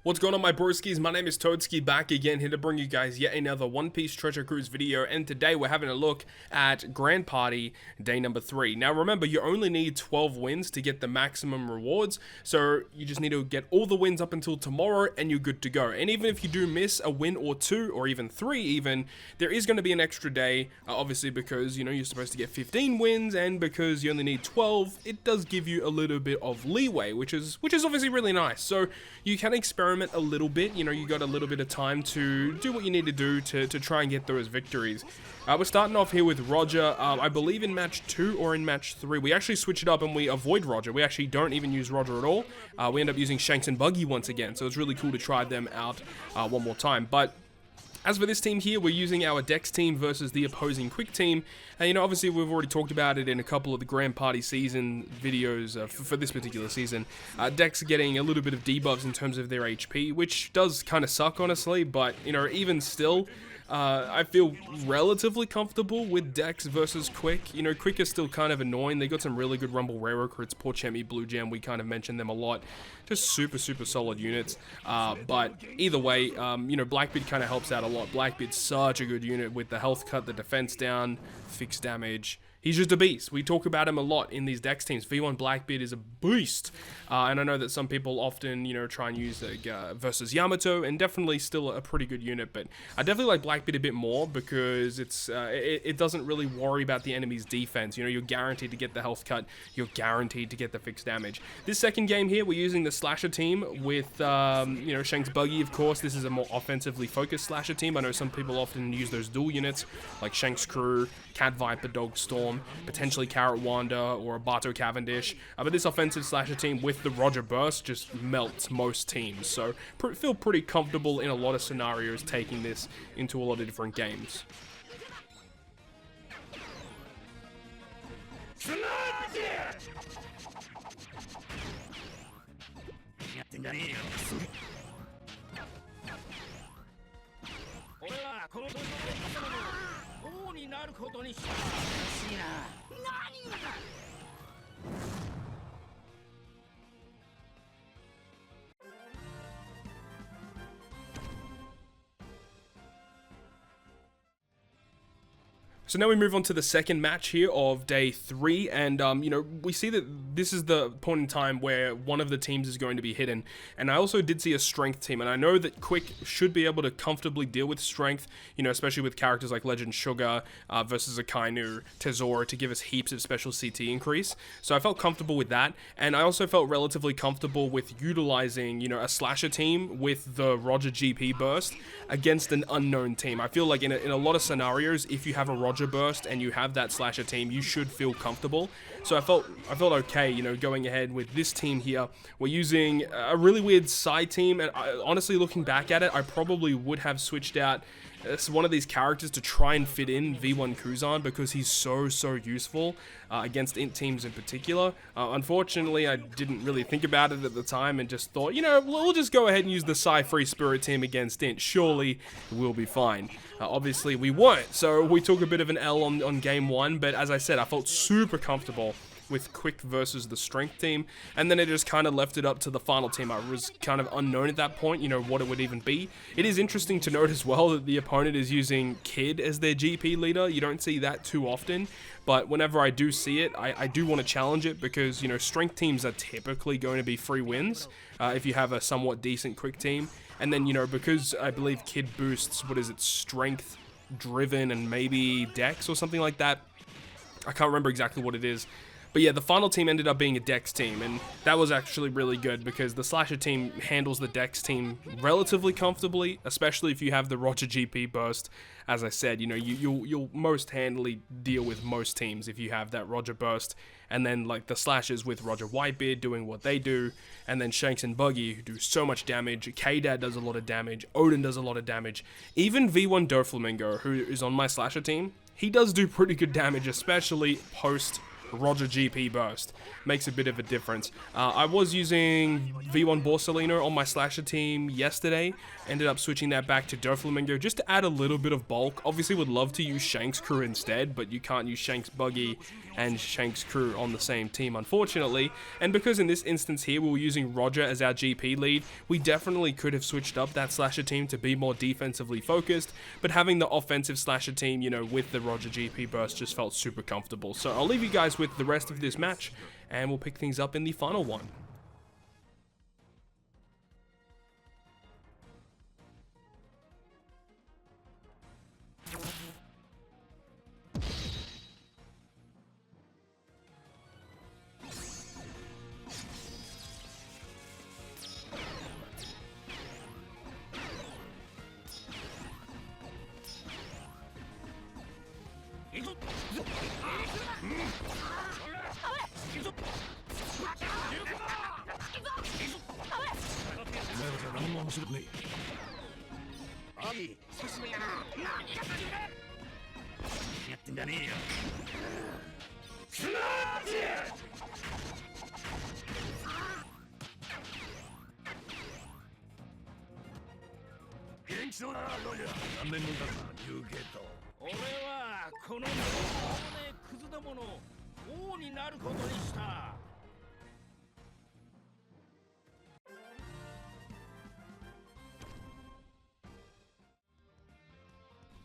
What's going on, my broskiis? My name is Toadskii, back again, here to bring you guys yet another One Piece Treasure Cruise video, and today we're having a look at Grand Party Day number 3. Now remember, you only need 12 wins to get the maximum rewards, so you just need to get all the wins up until tomorrow and you're good to go. And even if you do miss a win or two, or even 3 even, there is going to be an extra day, obviously because, you know, you're supposed to get 15 wins, and because you only need 12, it does give you a little bit of leeway, which is obviously really nice. So you can experiment a little bit, you know, you got a little bit of time to do what you need to do to try and get those victories. We're starting off here with Roger. I believe in match 2 or in match 3 we actually switch it up and we avoid Roger. We actually don't even use Roger at all. We end up using Shanks and Buggy once again, so it's really cool to try them out one more time. But as for this team here, we're using our Dex team versus the opposing Quick team. And, you know, obviously we've already talked about it in a couple of the Grand Party season videos for this particular season. Dex getting a little bit of debuffs in terms of their HP, which does kind of suck, honestly. But, you know, even still, I feel relatively comfortable with Dex versus Quick. You know, Quick is still kind of annoying. They got some really good Rumble Rare recruits. Poor Chemi, Blue Gem, we kind of mentioned them a lot. Just super solid units. But either way, you know, Blackbeard kind of helps out a lot. Blackbeard's such a good unit with the health cut, the defense down, fixed damage. He's just a beast. We talk about him a lot in these Dex teams. V1 Blackbeard is a beast. And I know that some people often, you know, try and use versus Yamato, and definitely still a pretty good unit. But I definitely like Blackbeard a bit more because it doesn't really worry about the enemy's defense. You know, you're guaranteed to get the health cut. You're guaranteed to get the fixed damage. This second game here, we're using the Slasher team with, you know, Shanks Buggy, of course. This is a more offensively focused Slasher team. I know some people often use those dual units, like Shanks Crew, Cat Viper, Dog Storm, potentially Carrot Wanda or a Bato Cavendish. But this offensive Slasher team with the Roger Burst just melts most teams. So feel pretty comfortable in a lot of scenarios taking this into a lot of different games. So now we move on to the second match here of day 3, and you know, we see that this is the point in time where one of the teams is going to be hidden. And I also did see a strength team, and I know that Quick should be able to comfortably deal with strength, you know, especially with characters like Legend Sugar versus Akainu, Tezora, to give us heaps of special CT increase. So I felt comfortable with that, and I also felt relatively comfortable with utilizing, you know, a Slasher team with the Roger GP burst against an unknown team. I feel like in a lot of scenarios, if you have a Roger burst and you have that Slasher team, you should feel comfortable. So I felt okay, you know, going ahead with this team here. We're using a really weird side team, and honestly, looking back at it, I probably would have switched out one of these characters to try and fit in V1 Kuzan, because he's so useful against int teams in particular. Unfortunately, I didn't really think about it at the time and just thought, you know, we'll just go ahead and use the Psy-Free Spirit team against int. Surely we'll be fine. Obviously we weren't, so we took a bit of an L on game 1, but as I said, I felt super comfortable with Quick versus the strength team, and then it just kind of left it up to the final team. I was kind of unknown at that point, you know, what it would even be. It is interesting to note as well that the opponent is using Kid as their GP leader. You don't see that too often, but whenever I do see it, I do want to challenge it, because, you know, strength teams are typically going to be free wins if you have a somewhat decent Quick team. And then, you know, because I believe Kid boosts, what is it, strength, driven, and maybe Dex or something like that. I can't remember exactly what it is. But yeah, the final team ended up being a Dex team, and that was actually really good, because the Slasher team handles the Dex team relatively comfortably, especially if you have the Roger GP burst. As I said, you know, you'll most handily deal with most teams if you have that Roger burst, and then like the Slashers with Roger Whitebeard doing what they do, and then Shanks and Buggy who do so much damage. K-Dad does a lot of damage, Odin does a lot of damage, even V1 Doflamingo, who is on my Slasher team, he does do pretty good damage, especially post Roger GP burst. Makes a bit of a difference. I was using V1 Borsalino on my Slasher team yesterday. Ended up switching that back to Doflamingo just to add a little bit of bulk. Obviously would love to use Shanks Crew instead, but you can't use Shanks Buggy and Shank's crew on the same team, unfortunately. And because in this instance here we were using Roger as our GP lead, we definitely could have switched up that slasher team to be more defensively focused, but having the offensive slasher team, you know, with the Roger GP burst just felt super comfortable. So I'll leave you guys with the rest of this match, and we'll pick things up in the final one.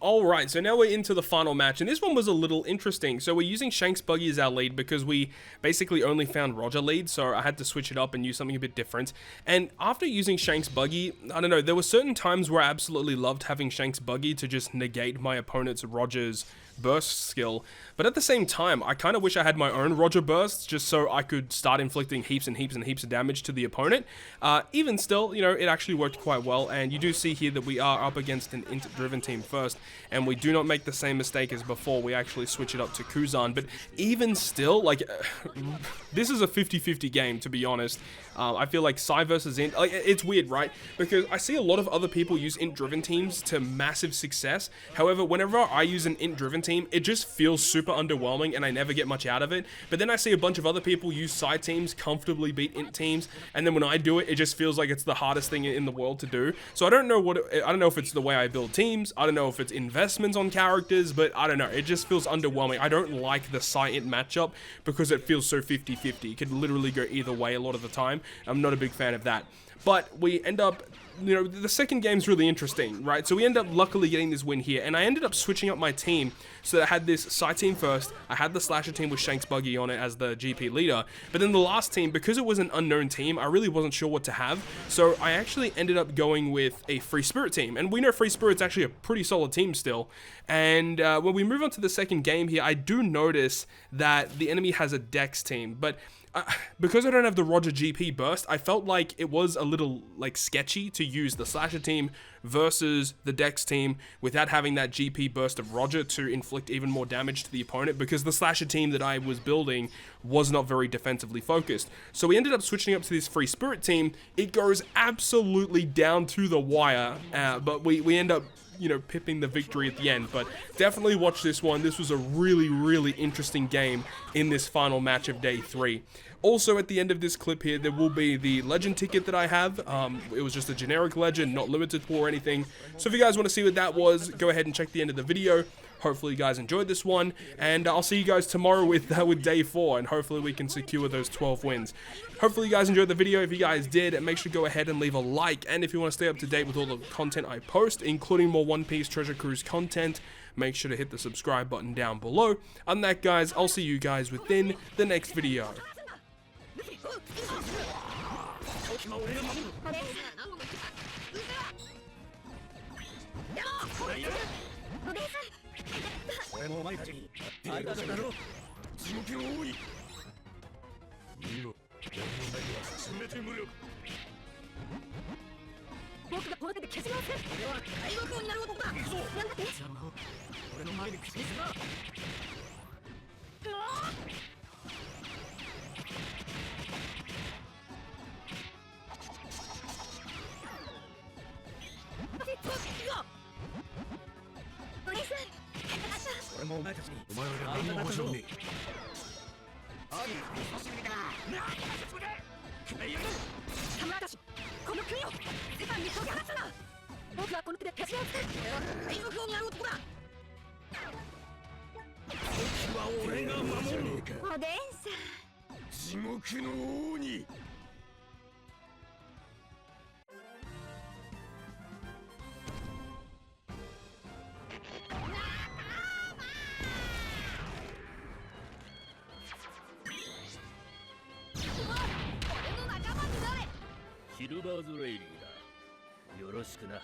Alright, so now we're into the final match, and this one was a little interesting. So we're using Shank's buggy as our lead because we basically only found Roger lead, so I had to switch it up and use something a bit different. And after using Shank's buggy, I don't know, there were certain times where I absolutely loved having Shank's buggy to just negate my opponent's Roger's burst skill, but at the same time, I kind of wish I had my own Roger bursts just so I could start inflicting heaps and heaps and heaps of damage to the opponent. Even still, you know, it actually worked quite well, and you do see here that we are up against an int-driven team first, and we do not make the same mistake as before. We actually switch it up to Kuzan, but even still, like, this is a 50-50 game, to be honest. I feel like Psy versus Int, like, it's weird, right? Because I see a lot of other people use int-driven teams to massive success. However, whenever I use an int-driven team, it just feels super underwhelming and I never get much out of it. But then I see a bunch of other people use Psy teams, comfortably beat int teams, and then when I do it, it just feels like it's the hardest thing in the world to do. So I don't know if it's the way I build teams, I don't know if it's investments on characters, but I don't know, it just feels underwhelming. I don't like the Psy int matchup because it feels so 50-50. It could literally go either way a lot of the time. I'm not a big fan of that. But we end up, you know, the second game's really interesting, right? So we end up luckily getting this win here, and I ended up switching up my team so that I had this Psy team first, I had the slasher team with Shank's buggy on it as the GP leader, but then the last team, because it was an unknown team, I really wasn't sure what to have, so I actually ended up going with a Free Spirit team, and we know Free Spirit's actually a pretty solid team still, and when we move on to the second game here, I do notice that the enemy has a Dex team, but because I don't have the Roger GP burst, I felt like it was a little like sketchy to use the slasher team versus the Dex team without having that GP burst of Roger to inflict even more damage to the opponent, because the slasher team that I was building was not very defensively focused. So we ended up switching up to this Free Spirit team. It goes absolutely down to the wire, but we end up, you know, pipping the victory at the end. But definitely watch this one. This was a really, really interesting game in this final match of day 3. Also, at the end of this clip here, there will be the legend ticket that I have. It was just a generic legend, not limited for or anything. So if you guys want to see what that was, go ahead and check the end of the video. Hopefully you guys enjoyed this one, and I'll see you guys tomorrow with day 4, and hopefully we can secure those 12 wins. Hopefully you guys enjoyed the video. If you guys did, make sure to go ahead and leave a like, and if you want to stay up to date with all the content I post, including more One Piece Treasure Cruise content, make sure to hit the subscribe button down below. Other than that, guys, I'll see you guys within the next video. 俺が守る。おでんさん。地獄の王に。シルバーズレイリーだ。よろしくな。